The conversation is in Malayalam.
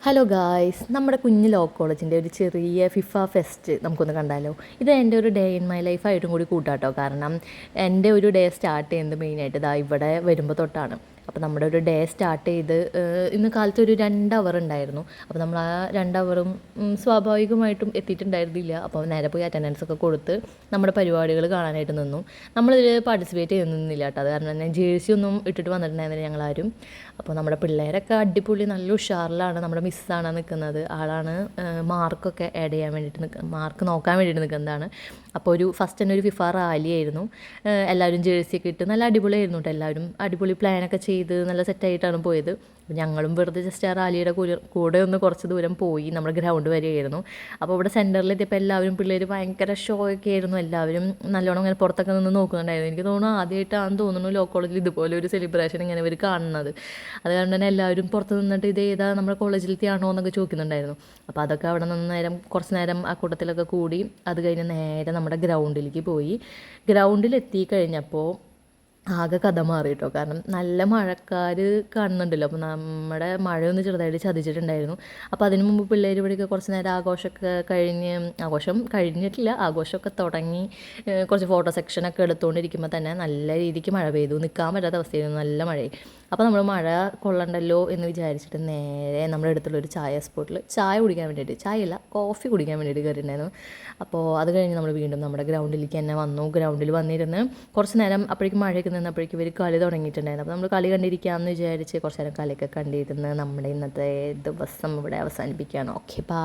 ഹലോ ഗായ്സ്, നമ്മുടെ കുഞ്ഞ് ലോ കോളേജിൻ്റെ ഒരു ചെറിയ ഫിഫ ഫെസ്റ്റ് നമുക്കൊന്ന് കണ്ടാലോ. ഇത് എൻ്റെ ഒരു ഡേ ഇൻ മൈ ലൈഫായിട്ടും കൂടി കൂട്ടാട്ടോ. കാരണം എൻ്റെ ഒരു ഡേ സ്റ്റാർട്ട് ചെയ്യുന്നത് മെയിനായിട്ട് ഇതാ ഇവിടെ വരുമ്പോൾ തൊട്ടാണ്. അപ്പോൾ നമ്മുടെ ഒരു ഡേ സ്റ്റാർട്ട് ചെയ്ത് ഇന്ന് കാലത്ത് ഒരു 2 അവർ ഉണ്ടായിരുന്നു. അപ്പോൾ നമ്മൾ ആ 2 അവറും സ്വാഭാവികമായിട്ടും എത്തിയിട്ടുണ്ടായിരുന്നില്ല. അപ്പോൾ നേരെ പോയി അറ്റൻഡൻസ് ഒക്കെ കൊടുത്ത് നമ്മുടെ പരിപാടികൾ കാണാനായിട്ട് നിന്നു. നമ്മളിതിൽ പാർട്ടിസിപ്പേറ്റ് ചെയ്യുന്നില്ല കേട്ടോ. അത് കാരണം തന്നെ ജേഴ്സി ഒന്നും ഇട്ടിട്ട് വന്നിട്ടുണ്ടായിരുന്നില്ല ഞങ്ങളാരും. അപ്പോൾ നമ്മുടെ പിള്ളേരൊക്കെ അടിപൊളി നല്ല ഉഷാറിലാണ്. നമ്മുടെ മിസ്സാണ് നിൽക്കുന്നത്. ആളാണ് മാർക്കൊക്കെ ആഡ് ചെയ്യാൻ വേണ്ടിയിട്ട് മാർക്ക് നോക്കാൻ വേണ്ടിയിട്ട് നിൽക്കുന്നതാണ്. അപ്പോൾ ഫസ്റ്റ് തന്നെ ഒരു ഫിഫ റാലി ആയിരുന്നു. എല്ലാവരും ജേഴ്സിയൊക്കെ ഇട്ട് നല്ല അടിപൊളിയായിരുന്നു കേട്ടോ. എല്ലാവരും അടിപൊളി പ്ലാനൊക്കെ ചെയ്ത് നല്ല സെറ്റായിട്ടാണ് പോയത്. അപ്പോൾ ഞങ്ങളും വെറുതെ ജസ്റ്റ് ആ റാലിയുടെ കൂടെ ഒന്ന് കുറച്ച് ദൂരം പോയി. നമ്മുടെ ഗ്രൗണ്ട് വരെയായിരുന്നു. അപ്പോൾ ഇവിടെ സെൻറ്ററിലെത്തിയപ്പോൾ എല്ലാവരും പിള്ളേർ ഭയങ്കര ഷോ ഒക്കെ ആയിരുന്നു. എല്ലാവരും നല്ലോണം ഇങ്ങനെ പുറത്തൊക്കെ നിന്ന് നോക്കുന്നുണ്ടായിരുന്നു. എനിക്ക് തോന്നുന്നു ആദ്യമായിട്ടാണെന്ന് തോന്നുന്നു ലോ കോളേജിൽ ഇതുപോലെ ഒരു സെലിബ്രേഷൻ ഇങ്ങനെ ഇവർ കാണുന്നത്. അത് കാരണം തന്നെ എല്ലാവരും പുറത്ത് നിന്നിട്ട് ഇത് ഏതാ നമ്മുടെ കോളേജിലത്തെയാണോ എന്നൊക്കെ ചോദിക്കുന്നുണ്ടായിരുന്നു. അപ്പോൾ അതൊക്കെ അവിടെ നിന്ന് കുറച്ച് നേരം ആ കൂട്ടത്തിലൊക്കെ കൂടി അത് കഴിഞ്ഞ് നേരെ നമ്മുടെ ഗ്രൗണ്ടിലേക്ക് പോയി. ഗ്രൗണ്ടിലെത്തി കഴിഞ്ഞപ്പോൾ ആകെ കഥ മാറി കേട്ടോ. കാരണം നല്ല മഴക്കാർ കാണുന്നുണ്ടല്ലോ. അപ്പോൾ നമ്മുടെ മഴയൊന്ന് ചെറുതായിട്ട് ചതിച്ചിട്ടുണ്ടായിരുന്നു. അപ്പോൾ അതിന് മുമ്പ് പിള്ളേർ ഇവിടെയൊക്കെ കുറച്ച് നേരം ആഘോഷം കഴിഞ്ഞിട്ടില്ല, ആഘോഷമൊക്കെ തുടങ്ങി കുറച്ച് ഫോട്ടോ സെക്ഷനൊക്കെ എടുത്തുകൊണ്ടിരിക്കുമ്പോൾ തന്നെ നല്ല രീതിക്ക് മഴ പെയ്തു. നിൽക്കാൻ പറ്റാത്ത അവസ്ഥയായിരുന്നു, നല്ല മഴയായി. അപ്പോൾ നമ്മൾ മഴ കൊള്ളണ്ടല്ലോ എന്ന് വിചാരിച്ചിട്ട് നേരെ നമ്മുടെ അടുത്തുള്ള ഒരു ചായ സ്പോട്ടിൽ ചായ കുടിക്കാൻ വേണ്ടിയിട്ട്, ചായയല്ല കോഫി കുടിക്കാൻ വേണ്ടിയിട്ട് കയറിയിട്ടുണ്ടായിരുന്നു. അപ്പോൾ അത് കഴിഞ്ഞ് നമ്മൾ വീണ്ടും നമ്മുടെ ഗ്രൗണ്ടിലേക്ക് തന്നെ വന്നു. ഗ്രൗണ്ടിൽ വന്നിരുന്ന് കുറച്ച് നേരം അപ്പോഴേക്കും മഴയൊക്കെ നിന്നപ്പോഴേക്കും ഇവർ കളി തുടങ്ങിയിട്ടുണ്ടായിരുന്നു. അപ്പോൾ നമ്മൾ കളി കണ്ടിരിക്കാമെന്ന് വിചാരിച്ച് കുറച്ച് നേരം കളിയൊക്കെ കണ്ടിരുന്ന് നമ്മുടെ ഇന്നത്തെ ദിവസം ഇവിടെ അവസാനിപ്പിക്കുകയാണ്. Okay, by.